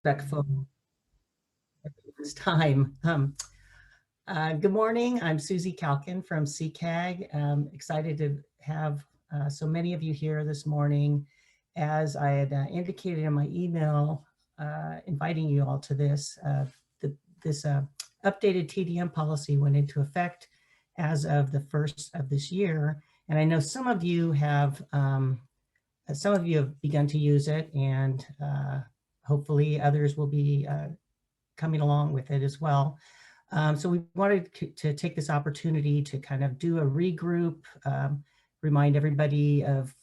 respectful at this time. Good morning. I'm Susie Calkin from CAG. Excited to have so many of you here this morning. As I had indicated in my email, inviting you all to this, this updated TDM policy went into effect as of the 1st of this year. And I know some of you have begun to use it, and hopefully others will be coming along with it as well. So we wanted to take this opportunity to kind of do a regroup, remind everybody of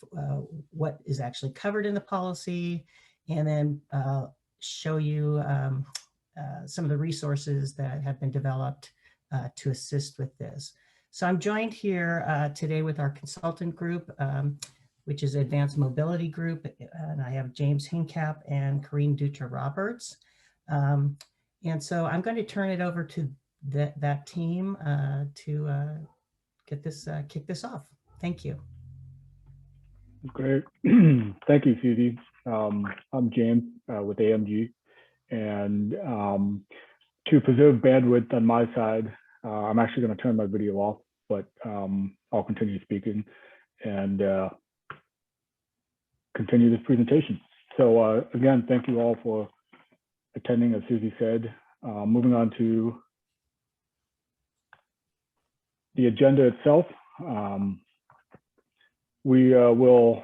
what is actually covered in the policy, and then show you some of the resources that have been developed to assist with this. So I'm joined here today with our consultant group, which is Advanced Mobility Group, and I have James Hincap and Corinne Dutra-Roberts. And so I'm going to turn it over to that team to kick this off. Thank you. Great. Thank you, Susie. I'm James with AMG, and to preserve bandwidth on my side, I'm actually going to turn my video off, but I'll continue speaking and continue this presentation. So again, thank you all for attending, as Susie said. Moving on to the agenda itself, we will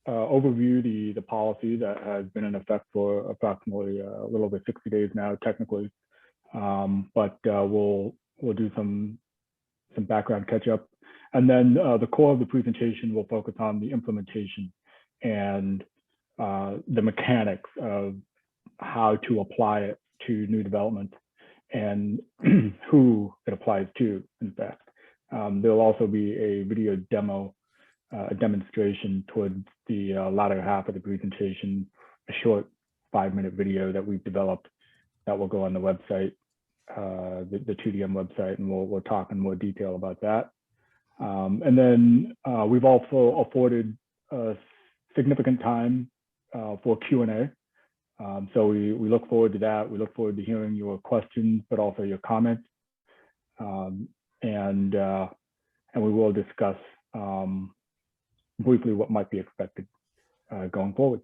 overview the policy that has been in effect for approximately a little over 60 days now, technically, but we'll do some background catch up, and then the core of the presentation will focus on the implementation and the mechanics of how to apply it to new development and who it applies to, in fact. There'll also be a video demo, a demonstration towards the latter half of the presentation, a short 5-minute video that we've developed that will go on the website, the 2DM website, and we'll talk in more detail about that. And then we've also afforded significant time for Q&A. So we look forward to that. We look forward to hearing your questions, but also your comments. And we will discuss briefly what might be expected going forward.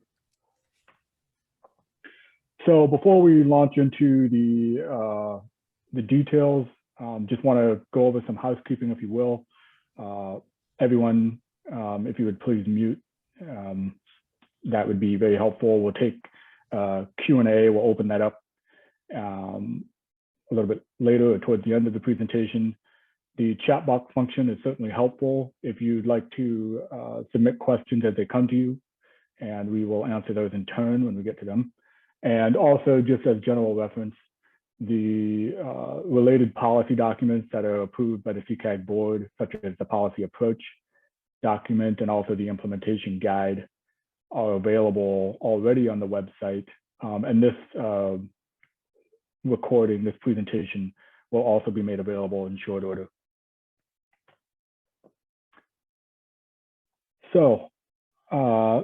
So before we launch into the details, just want to go over some housekeeping, if you will. Everyone, if you would please mute, that would be very helpful. We'll take Q&A, we'll open that up a little bit later or towards the end of the presentation. The chat box function is certainly helpful if you'd like to submit questions as they come to you, and we will answer those in turn when we get to them. And also, just as general reference, the related policy documents that are approved by the CAG board, such as the policy approach document and also the implementation guide, are available already on the website. And this recording, this presentation, will also be made available in short order. So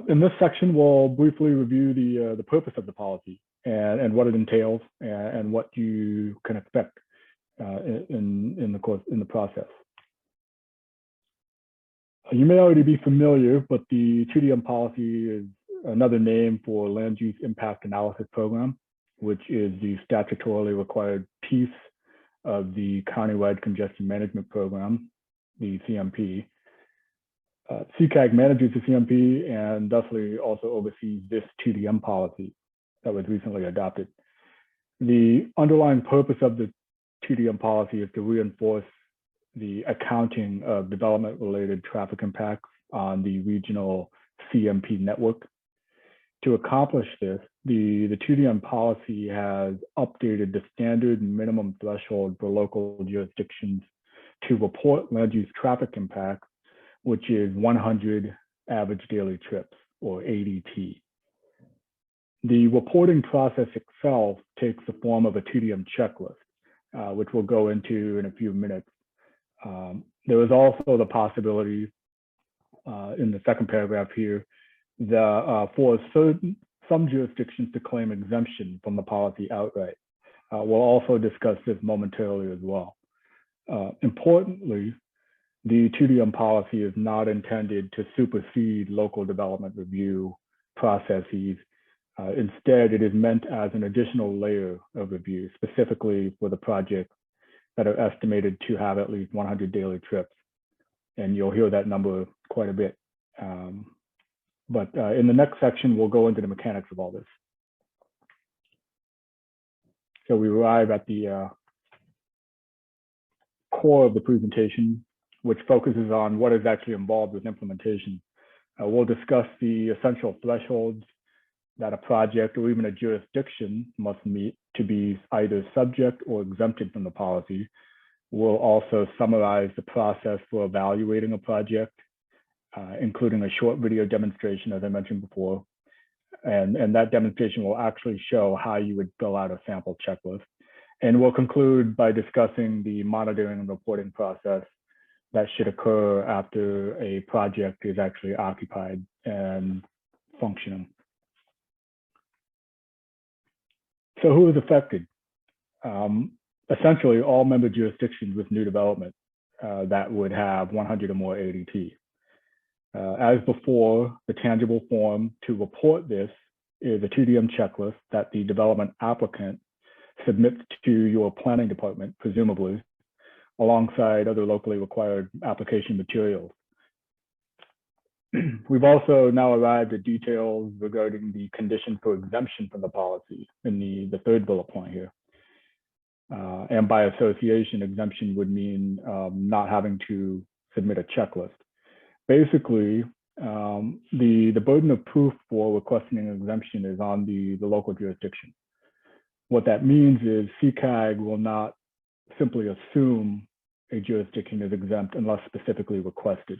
in this section, we'll briefly review the purpose of the policy and what it entails and what you can expect in the process. You may already be familiar, but the 2DM policy is another name for Land Use Impact Analysis Program, which is the statutorily required piece of the Countywide Congestion Management Program, the CMP. CAG manages the CMP and thusly also oversees this 2DM policy that was recently adopted. The underlying purpose of the 2DM policy is to reinforce the accounting of development-related traffic impacts on the regional CMP network. To accomplish this, the 2DM policy has updated the standard minimum threshold for local jurisdictions to report land use traffic impacts, which is 100 average daily trips, or ADT. The reporting process itself takes the form of a 2DM checklist, which we'll go into in a few minutes. There is also the possibility in the second paragraph here that for some some jurisdictions to claim exemption from the policy outright. We'll also discuss this momentarily as well. Importantly, the TDM policy is not intended to supersede local development review processes. Instead, it is meant as an additional layer of review, specifically for the projects that are estimated to have at least 100 daily trips. And you'll hear that number quite a bit. But in the next section, we'll go into the mechanics of all this. So we arrive at the core of the presentation, which focuses on what is actually involved with implementation. We'll discuss the essential thresholds that a project or even a jurisdiction must meet to be either subject or exempted from the policy. We'll also summarize the process for evaluating a project, including a short video demonstration, as I mentioned before. And that demonstration will actually show how you would fill out a sample checklist. And we'll conclude by discussing the monitoring and reporting process that should occur after a project is actually occupied and functioning. So who is affected? Essentially, all member jurisdictions with new development that would have 100 or more ADT. As before, the tangible form to report this is a TDM checklist that the development applicant submits to your planning department, presumably, alongside other locally required application materials. We've also now arrived at details regarding the condition for exemption from the policy in the third bullet point here. And by association, exemption would mean not having to submit a checklist. Basically, the burden of proof for requesting an exemption is on the local jurisdiction. What that means is CAG will not simply assume a jurisdiction is exempt unless specifically requested.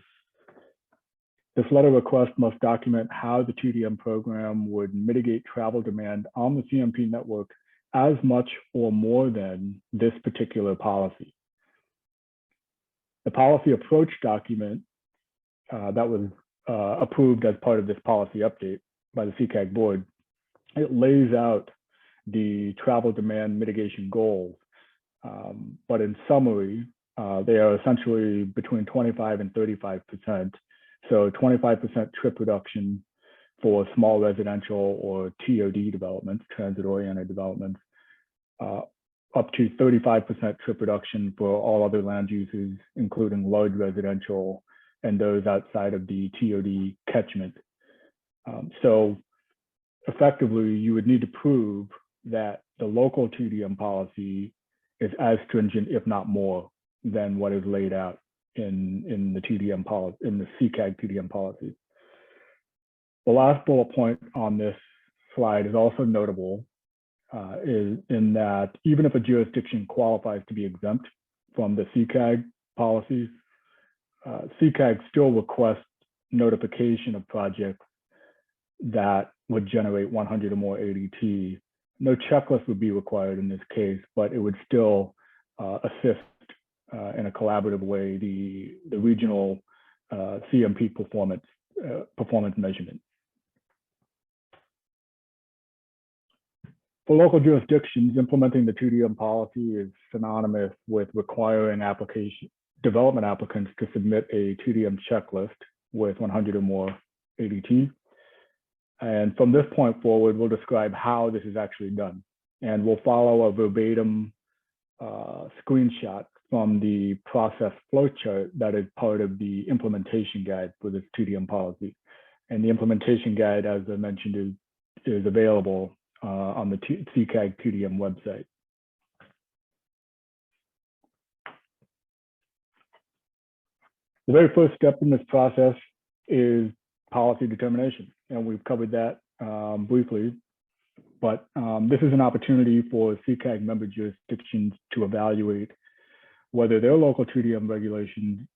This letter request must document how the TDM program would mitigate travel demand on the CMP network as much or more than this particular policy. The policy approach document that was approved as part of this policy update by the CAG board, it lays out the travel demand mitigation goals. But in summary, they are essentially between 25 and 35%. So 25% trip reduction for small residential or TOD developments, transit-oriented developments, up to 35% trip reduction for all other land uses, including large residential and those outside of the TOD catchment. So effectively, you would need to prove that the local TDM policy is as stringent, if not more, than what is laid out in the TDM policy, in the CAG TDM policy. The last bullet point on this slide is also notable, is in that even if a jurisdiction qualifies to be exempt from the CAG policies, CAG still requests notification of projects that would generate 100 or more ADT. No checklist would be required in this case, but it would still assist in a collaborative way the regional CMP performance measurement. For local jurisdictions, implementing the TDM policy is synonymous with requiring development applicants to submit a TDM checklist with 100 or more ADT. And from this point forward, we'll describe how this is actually done. And we'll follow a verbatim screenshot from the process flowchart that is part of the implementation guide for this TDM policy. And the implementation guide, as I mentioned, is available on the CAG TDM website. The very first step in this process is policy determination, and we've covered that briefly, but this is an opportunity for CAG member jurisdictions to evaluate whether their local TDM regulations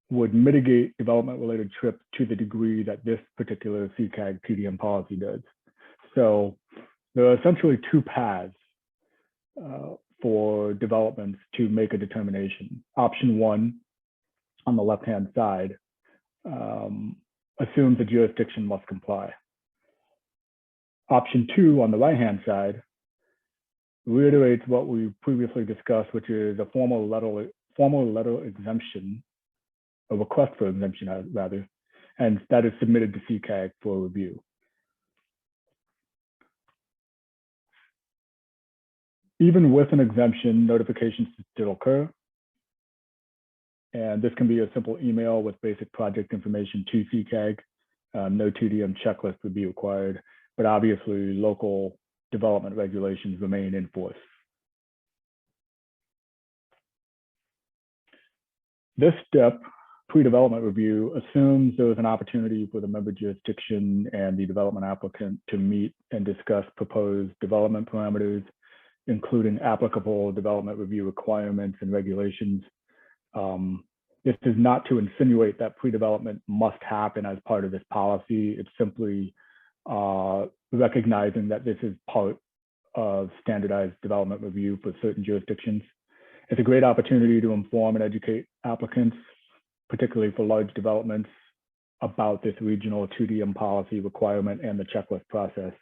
would mitigate development-related trips to the degree that this particular CAG TDM policy does. So there are essentially two paths for developments to make a determination. Option one, on the left-hand side, assumes the jurisdiction must comply. Option 2 on the right-hand side reiterates what we previously discussed, which is a formal letter exemption, a request for exemption rather, and that is submitted to CAG for review. Even with an exemption, notifications still occur. And this can be a simple email with basic project information to CAG. No TDM checklist would be required, but obviously local development regulations remain in force. This step, pre-development review, assumes there is an opportunity for the member jurisdiction and the development applicant to meet and discuss proposed development parameters, including applicable development review requirements and regulations. This is not to insinuate that pre-development must happen as part of this policy. It's simply recognizing that this is part of standardized development review for certain jurisdictions. It's a great opportunity to inform and educate applicants, particularly for large developments, about this regional 2DM policy requirement and the checklist process.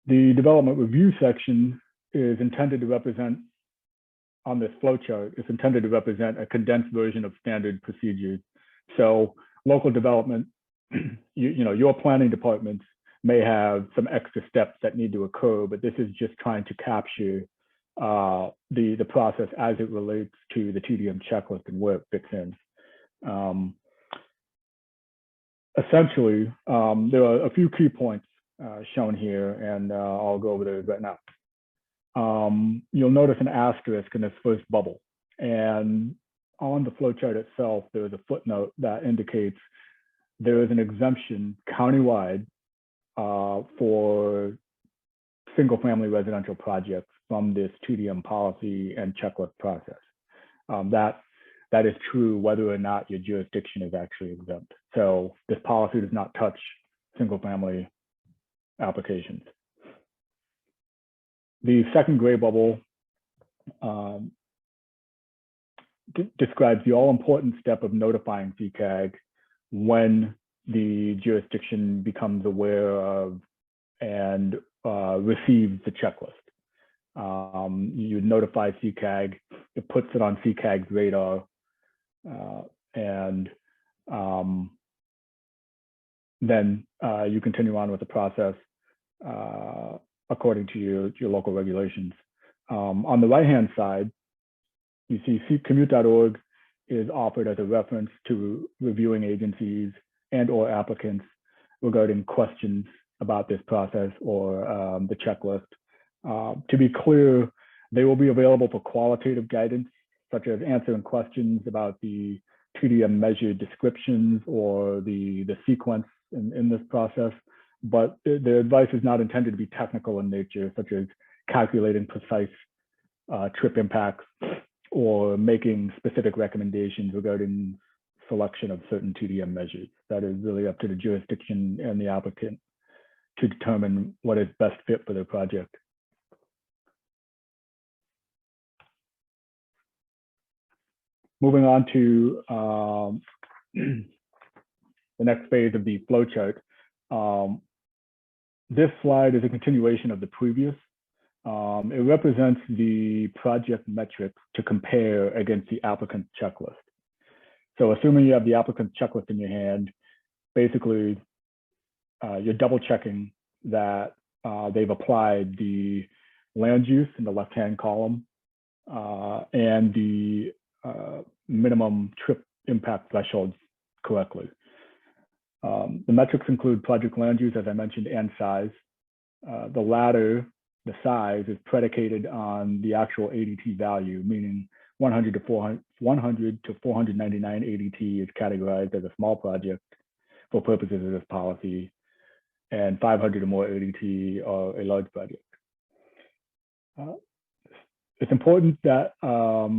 The development review section is intended to represent, on this flowchart, it's intended to represent a condensed version of standard procedures. So local development, your planning departments may have some extra steps that need to occur, but this is just trying to capture the process as it relates to the TDM checklist and where it fits in. Essentially, there are a few key points shown here, and I'll go over those right now. You'll notice an asterisk in this first bubble, and on the flowchart itself, there is a footnote that indicates there is an exemption countywide for single-family residential projects from this 2DM policy and checklist process. That is true whether or not your jurisdiction is actually exempt. So this policy does not touch single-family applications. The second gray bubble describes the all-important step of notifying CAG when the jurisdiction becomes aware of and receives the checklist. You notify CAG, it puts it on CAG's radar, and then you continue on with the process according to your local regulations. On the right-hand side, you see Commute.org is offered as a reference to reviewing agencies and/or applicants regarding questions about this process or the checklist. To be clear, they will be available for qualitative guidance, such as answering questions about the TDM measure descriptions or the sequence in this process. But their advice is not intended to be technical in nature, such as calculating precise trip impacts or making specific recommendations regarding selection of certain TDM measures. That is really up to the jurisdiction and the applicant to determine what is best fit for their project. Moving on to the next phase of the flowchart. This slide is a continuation of the previous. It represents the project metrics to compare against the applicant's checklist. So assuming you have the applicant's checklist in your hand, basically you're double checking that they've applied the land use in the left-hand column and the minimum trip impact thresholds correctly. The metrics include project land use, as I mentioned, and size. The latter, the size, is predicated on the actual ADT value, meaning 100 to 499 ADT is categorized as a small project for purposes of this policy, and 500 or more ADT are a large project. It's important that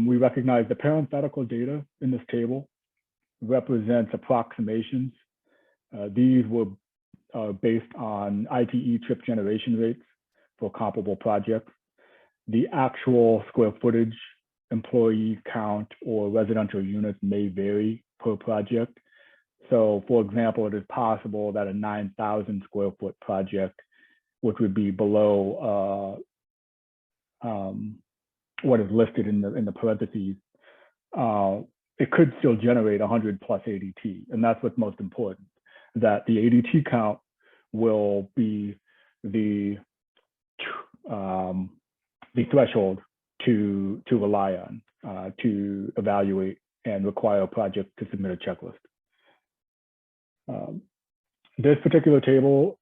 we recognize the parenthetical data in this table represents approximations. These were based on ITE trip generation rates for comparable projects. The actual square footage, employee count, or residential units may vary per project. So for example, it is possible that a 9,000 square foot project, which would be below what is listed in the parentheses, it could still generate 100 plus ADT. And that's what's most important, that the ADT count will be the threshold to rely on to evaluate and require a project to submit a checklist. This particular table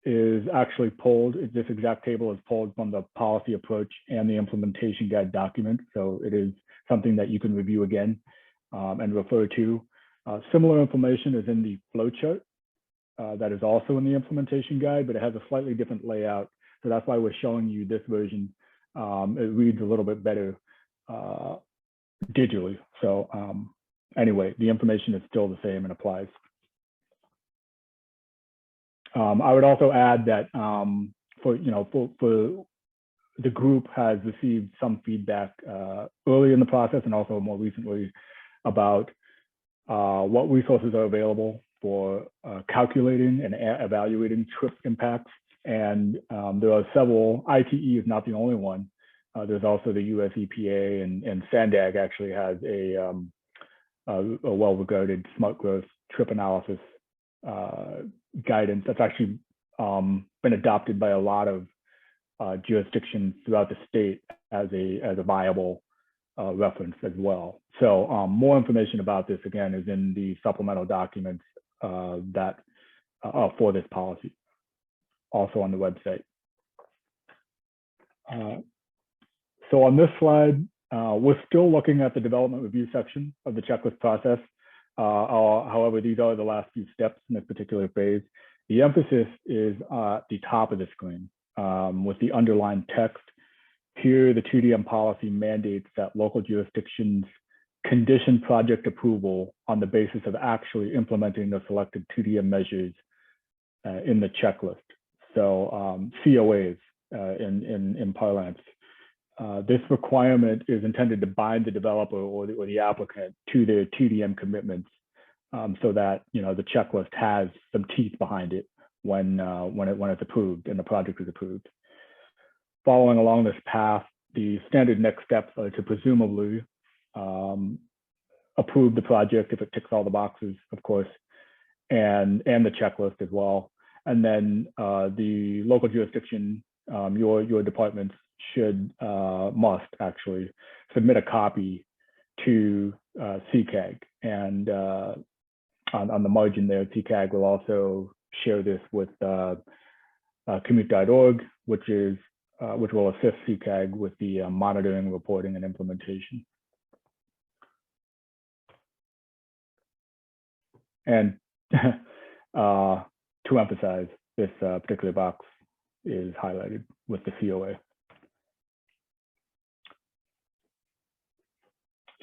is actually pulled, this exact table is pulled from the policy approach and the implementation guide document. So it is something that you can review again and refer to. Similar information is in the flowchart that is also in the implementation guide, but it has a slightly different layout. So that's why we're showing you this version. It reads a little bit better digitally. So anyway, the information is still the same and applies. I would also add that for the group has received some feedback early in the process and also more recently about what resources are available for calculating and evaluating trip impacts. And there are several. ITE is not the only one. There's also the US EPA, and SANDAG actually has a well-regarded smart growth trip analysis guidance that's actually been adopted by a lot of jurisdictions throughout the state as a viable reference as well. So more information about this, again, is in the supplemental documents that for this policy, also on the website. So on this slide, we're still looking at the development review section of the checklist process. However, these are the last few steps in this particular phase. The emphasis is at the top of the screen with the underlined text. Here, the TDM policy mandates that local jurisdictions condition project approval on the basis of actually implementing the selected TDM measures in the checklist. So COAs in parlance. This requirement is intended to bind the developer or the applicant to their TDM commitments, so that the checklist has some teeth behind it when it's approved and the project is approved. Following along this path, the standard next steps are to presumably approve the project if it ticks all the boxes, of course, and the checklist as well. And then the local jurisdiction, your departments must actually submit a copy to CAG. And on the margin there, CAG will also share this with Commute.org, which will assist CAG with the monitoring, reporting, and implementation. And to emphasize, this particular box is highlighted with the COA.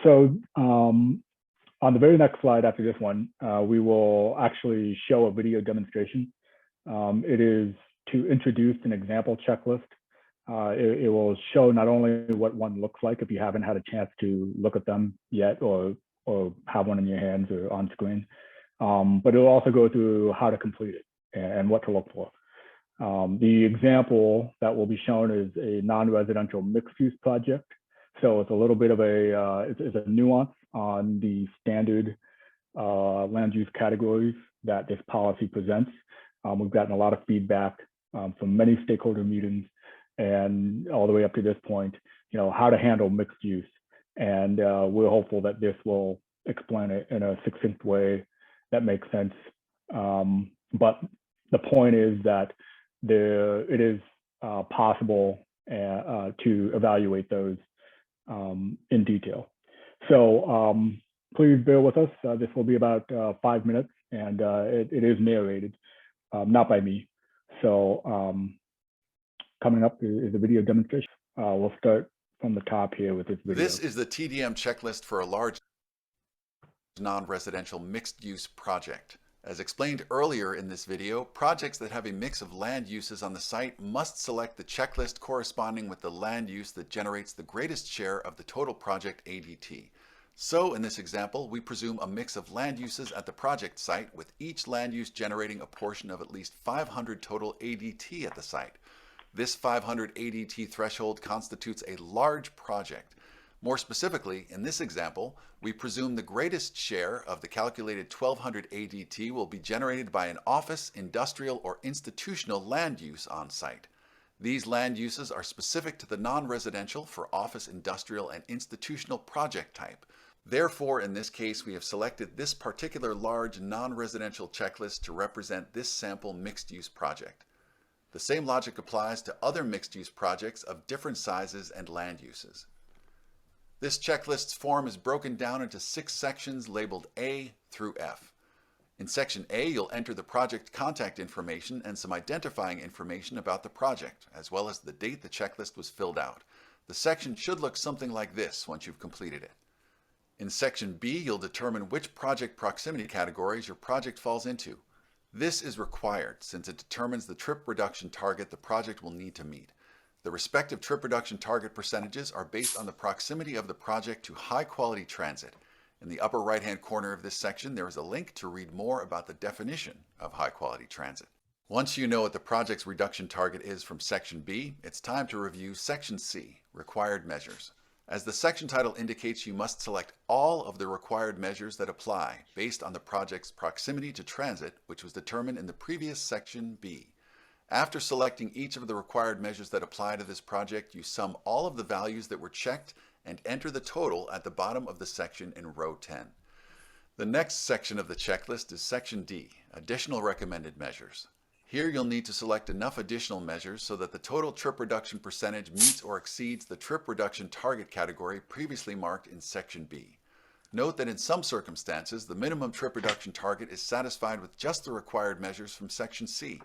So on the very next slide after this one, we will actually show a video demonstration. It is to introduce an example checklist. It will show not only what one looks like if you haven't had a chance to look at them yet or have one in your hands or on screen, but it will also go through how to complete it and what to look for. The example that will be shown is a non-residential mixed-use project. So it's a little bit of it's a nuance on the standard land use categories that this policy presents. We've gotten a lot of feedback from many stakeholder meetings and all the way up to this point, how to handle mixed use. And we're hopeful that this will explain it in a succinct way that makes sense. But the point is that it is possible to evaluate those in detail. So please bear with us. This will be about 5 minutes, and it is narrated, not by me. So coming up is a video demonstration. We'll start from the top here with this video. This is the TDM checklist for a large non-residential mixed-use project. As explained earlier in this video, projects that have a mix of land uses on the site must select the checklist corresponding with the land use that generates the greatest share of the total project ADT. So in this example, we presume a mix of land uses at the project site, with each land use generating a portion of at least 500 total ADT at the site. This 500 ADT threshold constitutes a large project. More specifically, in this example, we presume the greatest share of the calculated 1200 ADT will be generated by an office, industrial, or institutional land use on site. These land uses are specific to the non-residential for office, industrial, and institutional project type. Therefore, in this case, we have selected this particular large non-residential checklist to represent this sample mixed-use project. The same logic applies to other mixed-use projects of different sizes and land uses. This checklist's form is broken down into 6 sections labeled A through F. In section A, you'll enter the project contact information and some identifying information about the project, as well as the date the checklist was filled out. The section should look something like this once you've completed it. In section B, you'll determine which project proximity categories your project falls into. This is required since it determines the trip reduction target the project will need to meet. The respective trip reduction target percentages are based on the proximity of the project to high-quality transit. In the upper right-hand corner of this section, there is a link to read more about the definition of high-quality transit. Once you know what the project's reduction target is from section B, it's time to review section C, required measures. As the section title indicates, you must select all of the required measures that apply based on the project's proximity to transit, which was determined in the previous section B. After selecting each of the required measures that apply to this project, you sum all of the values that were checked and enter the total at the bottom of the section in row 10. The next section of the checklist is section D, additional recommended measures. Here you'll need to select enough additional measures so that the total trip reduction percentage meets or exceeds the trip reduction target category previously marked in section B. Note that in some circumstances, the minimum trip reduction target is satisfied with just the required measures from section C,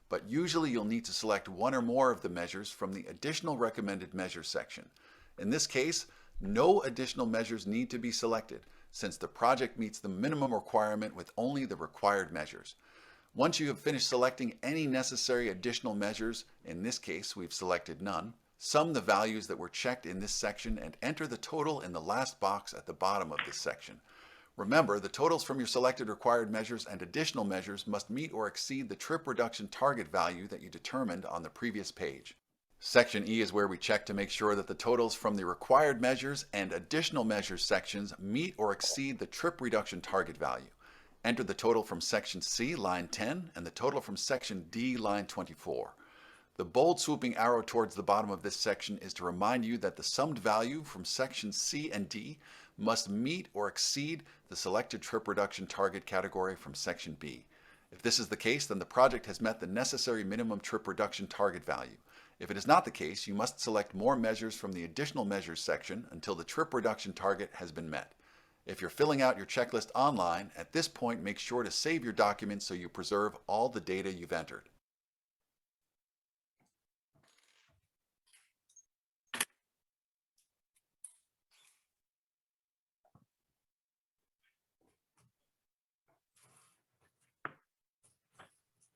but usually you'll need to select one or more of the measures from the additional recommended measures section. In this case, no additional measures need to be selected, since the project meets the minimum requirement with only the required measures. Once you have finished selecting any necessary additional measures, in this case we've selected none, sum the values that were checked in this section and enter the total in the last box at the bottom of this section. Remember, the totals from your selected required measures and additional measures must meet or exceed the trip reduction target value that you determined on the previous page. Section E is where we check to make sure that the totals from the required measures and additional measures sections meet or exceed the trip reduction target value. Enter the total from section C, line 10, and the total from section D, line 24. The bold swooping arrow towards the bottom of this section is to remind you that the summed value from sections C and D must meet or exceed the selected trip reduction target category from section B. If this is the case, then the project has met the necessary minimum trip reduction target value. If it is not the case, you must select more measures from the additional measures section until the trip reduction target has been met. If you're filling out your checklist online, at this point make sure to save your document so you preserve all the data you've entered.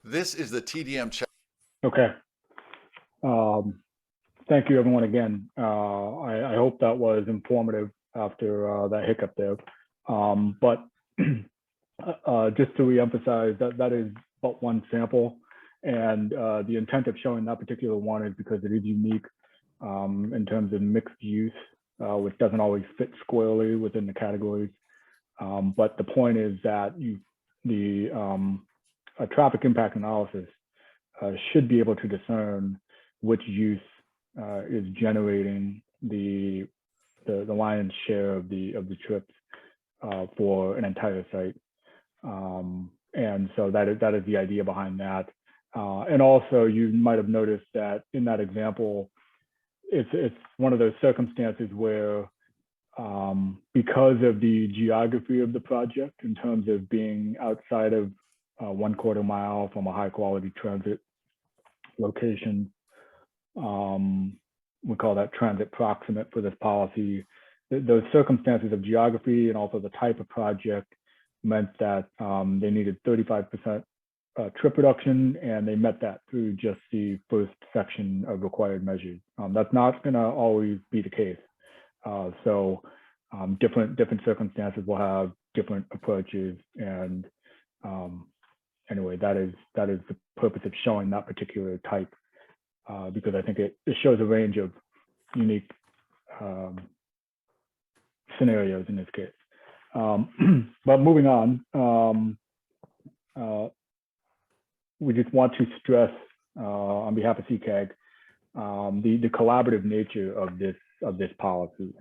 This is the TDM check. Okay. Thank you, everyone, again. I hope that was informative after that hiccup there. But just to reemphasize, that is but one sample. And the intent of showing that particular one is because it is unique in terms of mixed use, which doesn't always fit squarely within the categories. But the point is that a traffic impact analysis should be able to discern which use is generating the lion's share of the trips for an entire site. And so that is the idea behind that. And also, you might have noticed that in that example, it's one of those circumstances where because of the geography of the project in terms of being outside of 1/4 mile from a high quality transit location, we call that transit proximate for this policy. Those circumstances of geography and also the type of project meant that they needed 35% trip reduction, and they met that through just the first section of required measures. That's not going to always be the case. So Different circumstances will have different approaches, and anyway, that is the purpose of showing that particular type, because I think it shows a range of unique scenarios in this case. But moving on, we just want to stress on behalf of CAG the collaborative nature of this policy.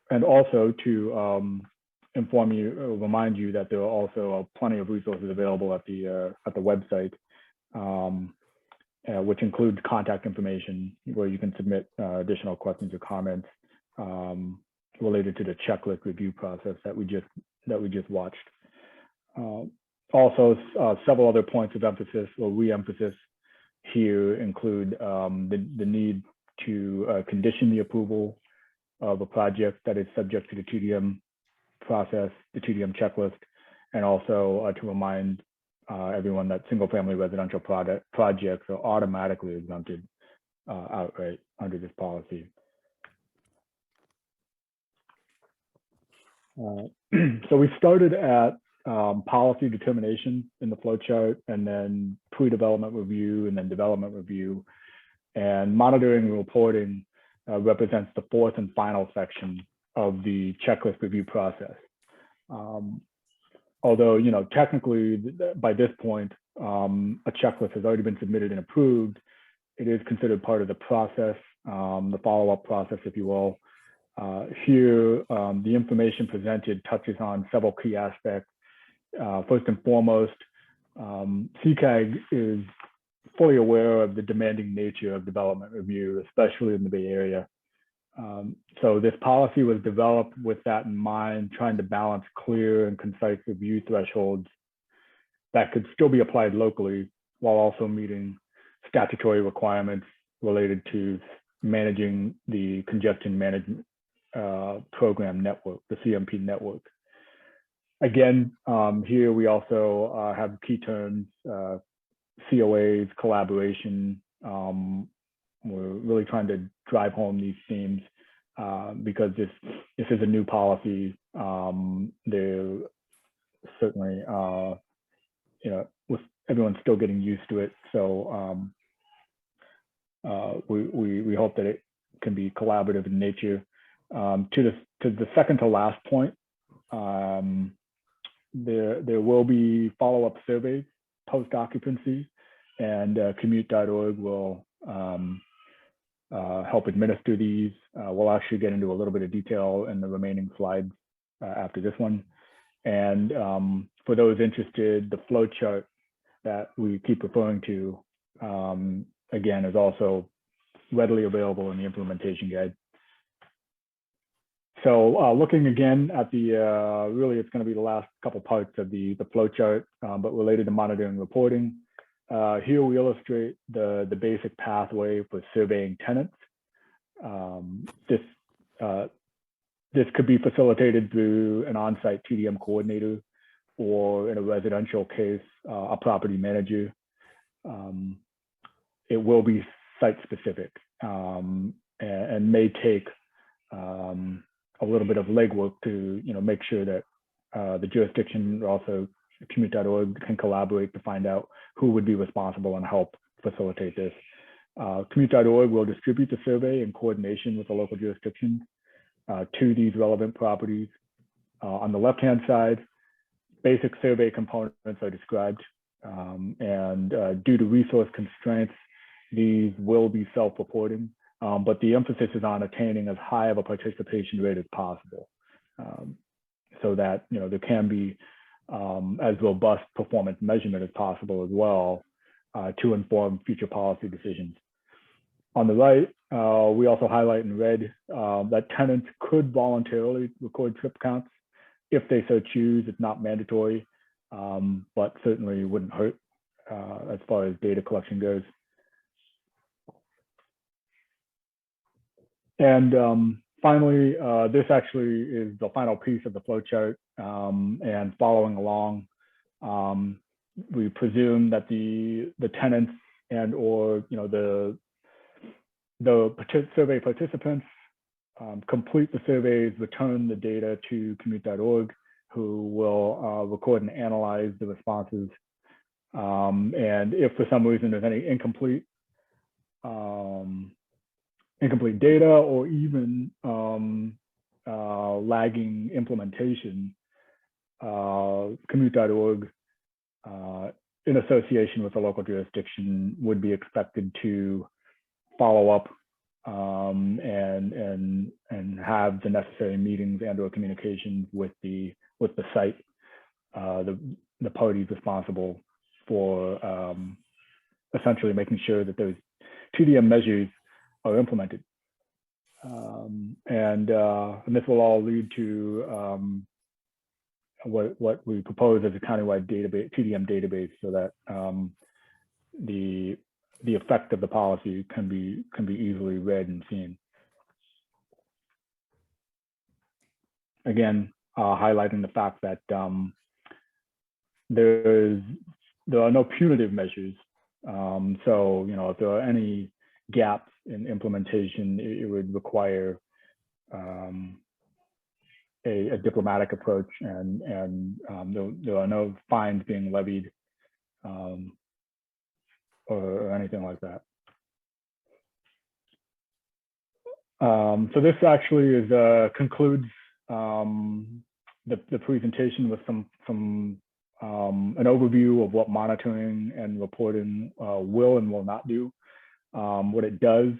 And also to inform you, remind you that there are also plenty of resources available at the website, which includes contact information where you can submit additional questions or comments related to the checklist review process that we just watched. Also, several other points of emphasis or re-emphasis here include the need to condition the approval of a project that is subject to the TDM process, the TDM checklist, and also to remind everyone that single-family residential projects are automatically exempted outright under this policy. So we started at policy determination in the flowchart, and then pre-development review, and then development review. And monitoring and reporting represents the fourth and final section of the checklist review process. Although, technically by this point, a checklist has already been submitted and approved, it is considered part of the process, the follow-up process, if you will. Here, the information presented touches on several key aspects. First and foremost, CAG is fully aware of the demanding nature of development review, especially in the Bay Area. So this policy was developed with that in mind, trying to balance clear and concise review thresholds that could still be applied locally while also meeting statutory requirements related to managing the congestion management program network, the CMP network. Again, here we also have key terms, COAs, collaboration. We're really trying to drive home these themes because this is a new policy. They're certainly, with everyone still getting used to it. So we hope that it can be collaborative in nature. To the second to last point, there will be follow-up surveys post-occupancy, and Commute.org will help administer these. We'll actually get into a little bit of detail in the remaining slides after this one. And for those interested, the flow chart that we keep referring to, again, is also readily available in the implementation guide. So looking again at the, really it's going to be the last couple parts of the flow chart, but related to monitoring and reporting. Here we illustrate the basic pathway for surveying tenants. This could be facilitated through an on-site TDM coordinator, or in a residential case, a property manager. It will be site specific and may take a little bit of legwork to make sure that the jurisdiction, also Commute.org, can collaborate to find out who would be responsible and help facilitate this. Commute.org will distribute the survey in coordination with the local jurisdictions to these relevant properties. On the left-hand side, basic survey components are described, and due to resource constraints, these will be self-reporting, but the emphasis is on attaining as high of a participation rate as possible, so that there can be as robust performance measurement as possible as well to inform future policy decisions. On the right, we also highlight in red that tenants could voluntarily record trip counts if they so choose. It's not mandatory, but certainly wouldn't hurt as far as data collection goes. And finally, this actually is the final piece of the flowchart, and following along, we presume that the tenants and or the survey participants complete the surveys, return the data to Commute.org, who will record and analyze the responses. And if for some reason there's any incomplete data or even lagging implementation, Commute.org, in association with the local jurisdiction, would be expected to follow up and have the necessary meetings and/or communications with the site, the parties responsible for essentially making sure that those TDM measures are implemented. And this will all lead to what we propose as a countywide database, TDM database, so that the effect of the policy can be easily read and seen. Again, highlighting the fact that there are no punitive measures. So, you know, if there are any gaps in implementation, it would require a diplomatic approach, and there are no fines being levied or anything like that. So this actually is concludes the presentation with some an overview of what monitoring and reporting will and will not do. What it does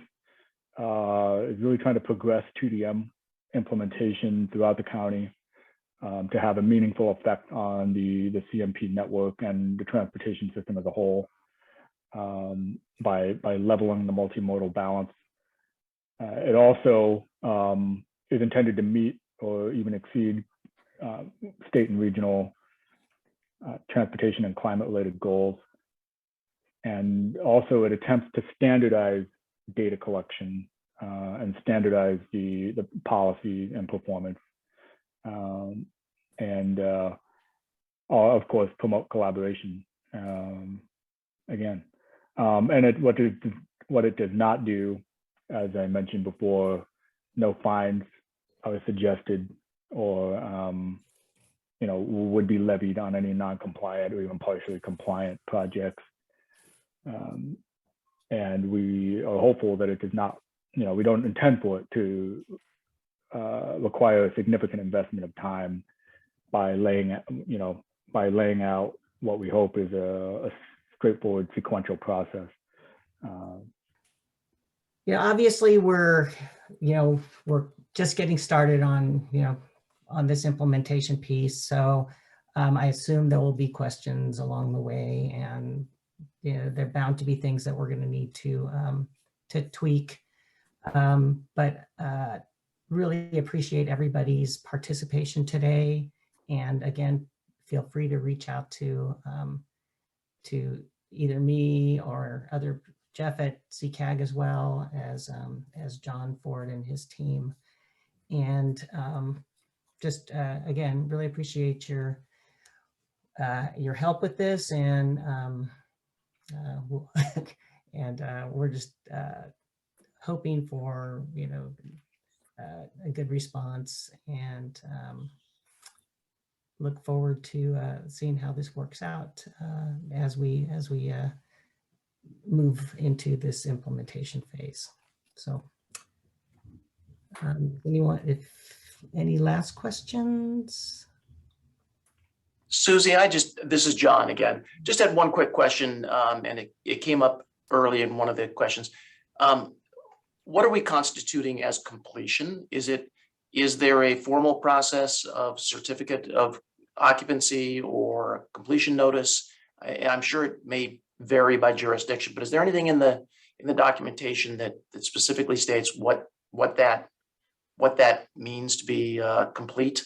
is really trying to progress 2DM implementation throughout the county to have a meaningful effect on the CMP network and the transportation system as a whole, by leveling the multimodal balance. It also is intended to meet or even exceed state and regional transportation and climate-related goals. And also it attempts to standardize data collection and standardize the policy and performance. And of course, promote collaboration again. And what it does not do, as I mentioned before, no fines are suggested or you know, would be levied on any non-compliant or even partially compliant projects. And we are hopeful that it does not, you know, we don't intend for it to require a significant investment of time by laying out what we hope is a straightforward sequential process. Yeah, obviously we're just getting started on, on this implementation piece. So I assume there will be questions along the way, and they're bound to be things that we're going to need to tweak. But really appreciate everybody's participation today. And again, feel free to reach out to either me or Jeff at CAG, as well as John Ford and his team. And just again, really appreciate your help with this, and we're just hoping for a good response, and look forward to seeing how this works out as we move into this implementation phase. So if any last questions? Susie, this is John again. Just had one quick question, and it came up early in one of the questions. What are we constituting as completion? Is there a formal process of certificate of occupancy or completion notice? I'm sure it may vary by jurisdiction, but is there anything in the documentation that specifically states what that means to be complete?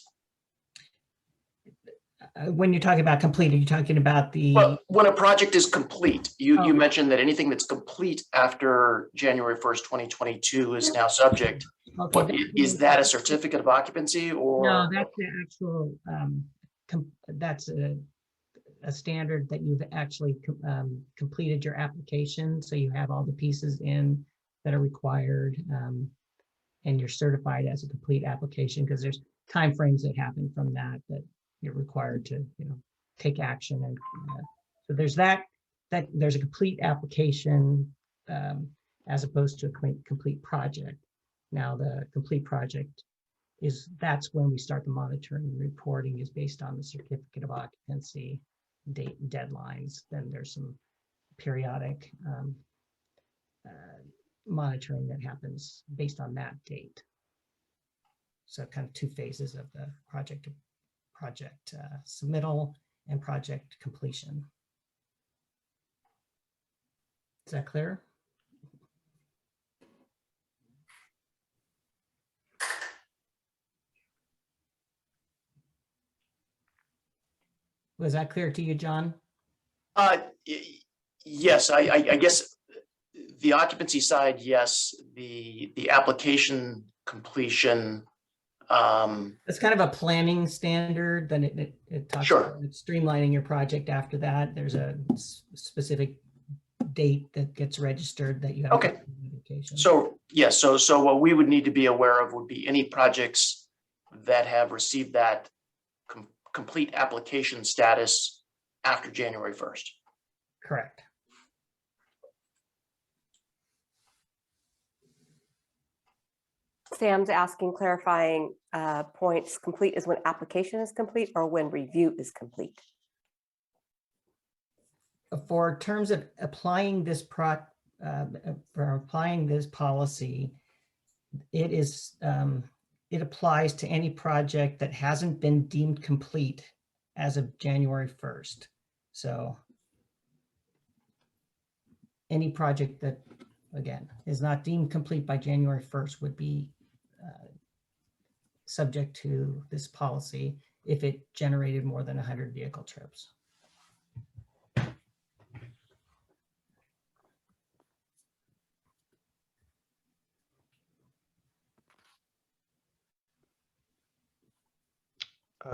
When you're talking about complete, are you talking about the... Well, when a project is complete, you mentioned that anything that's complete after January 1st, 2022 is now subject. Okay, but is that a certificate of occupancy, or? No, that's the actual, that's a standard that you've actually completed your application. So you have all the pieces in that are required, and you're certified as a complete application, because there's timeframes that happen from that you're required to, take action. And so there's that there's a complete application as opposed to a complete project. Now the complete project that's when we start the monitoring and reporting, is based on the certificate of occupancy date and deadlines. Then there's some periodic monitoring that happens based on that date. So kind of two phases of the project submittal and project completion. Is that clear? Was that clear to you, John? Yes, I guess the occupancy side, yes. The application completion. It's kind of a planning standard. Then it talks Sure. about streamlining your project after that. There's a specific date that gets registered that you have. Okay. So yes, so what we would need to be aware of would be any projects that have received that complete application status after January 1st. Correct. Sam's asking clarifying points. Complete is when application is complete or when review is complete? For terms of applying this policy, it applies to any project that hasn't been deemed complete as of January 1st. So any project that, again, is not deemed complete by January 1st would be subject to this policy if it generated more than 100 vehicle trips.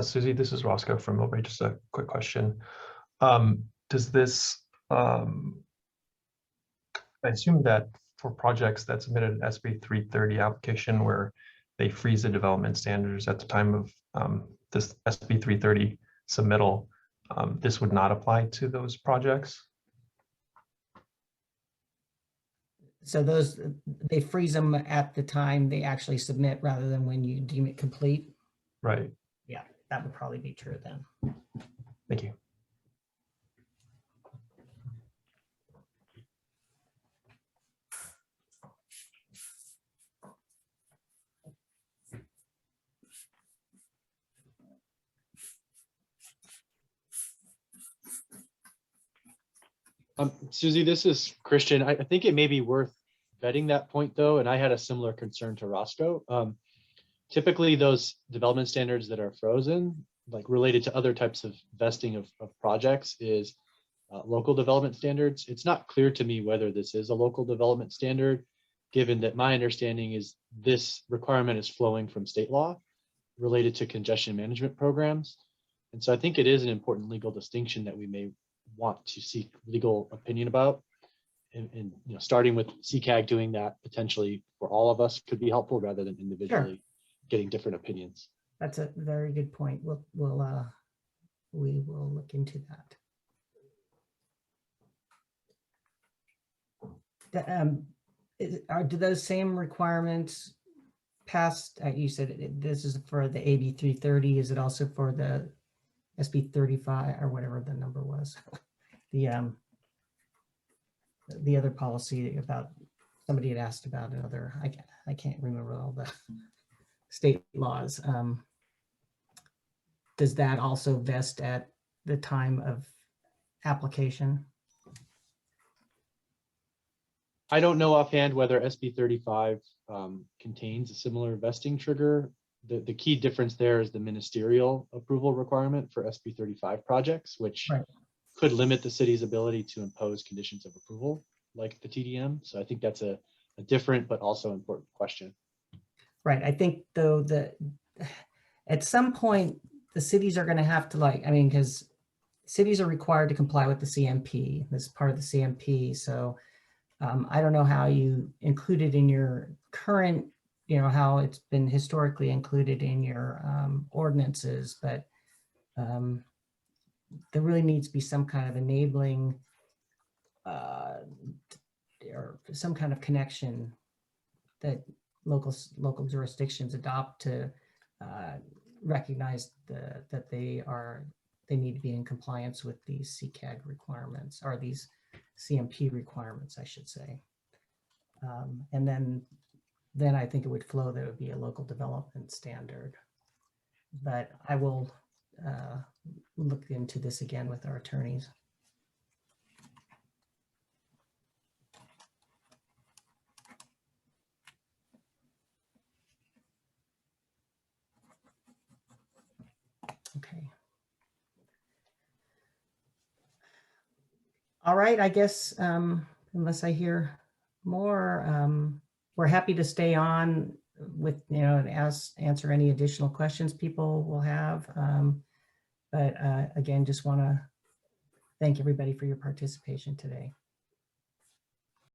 Susie, this is Roscoe from Mowbray. Just a quick question. Does this, I assume that for projects that submitted an SB 330 application where they freeze the development standards at the time of this SB 330 submittal, this would not apply to those projects? So they freeze them at the time they actually submit rather than when you deem it complete? Right. Yeah, that would probably be true then. Thank you. Susie, this is Christian. I think it may be worth vetting that point though, and I had a similar concern to Roscoe. Typically those development standards that are frozen, like related to other types of vesting of projects, is local development standards. It's not clear to me whether this is a local development standard, given that my understanding is this requirement is flowing from state law related to congestion management programs. And so I think it is an important legal distinction that we may want to seek legal opinion about. And starting with CAG doing that potentially for all of us could be helpful rather than individually getting different opinions. That's a very good point. We will look into that. Do those same requirements pass? You said this is for the AB 330. Is it also for the SB 35 or whatever the number was? The other policy about, somebody had asked about another. I can't remember all the state laws. Does that also vest at the time of application? I don't know offhand whether SB 35 contains a similar vesting trigger. The key difference there is the ministerial approval requirement for SB 35 projects, which could limit the city's ability to impose conditions of approval like the TDM. So I think that's a different but also important question. Right. I think though that at some point the cities are going to have to because cities are required to comply with the CMP. This is part of the CMP. So I don't know how you include it in your current, how it's been historically included in your ordinances, but there really needs to be some kind of enabling or some kind of connection that local jurisdictions adopt to recognize that they need to be in compliance with these CAG requirements, or these CMP requirements, I should say. And then I think it would flow that it would be a local development standard. But I will look into this again with our attorneys. Okay. All right, I guess unless I hear more, we're happy to stay on with, and answer any additional questions people will have. But again, just want to thank everybody for your participation today.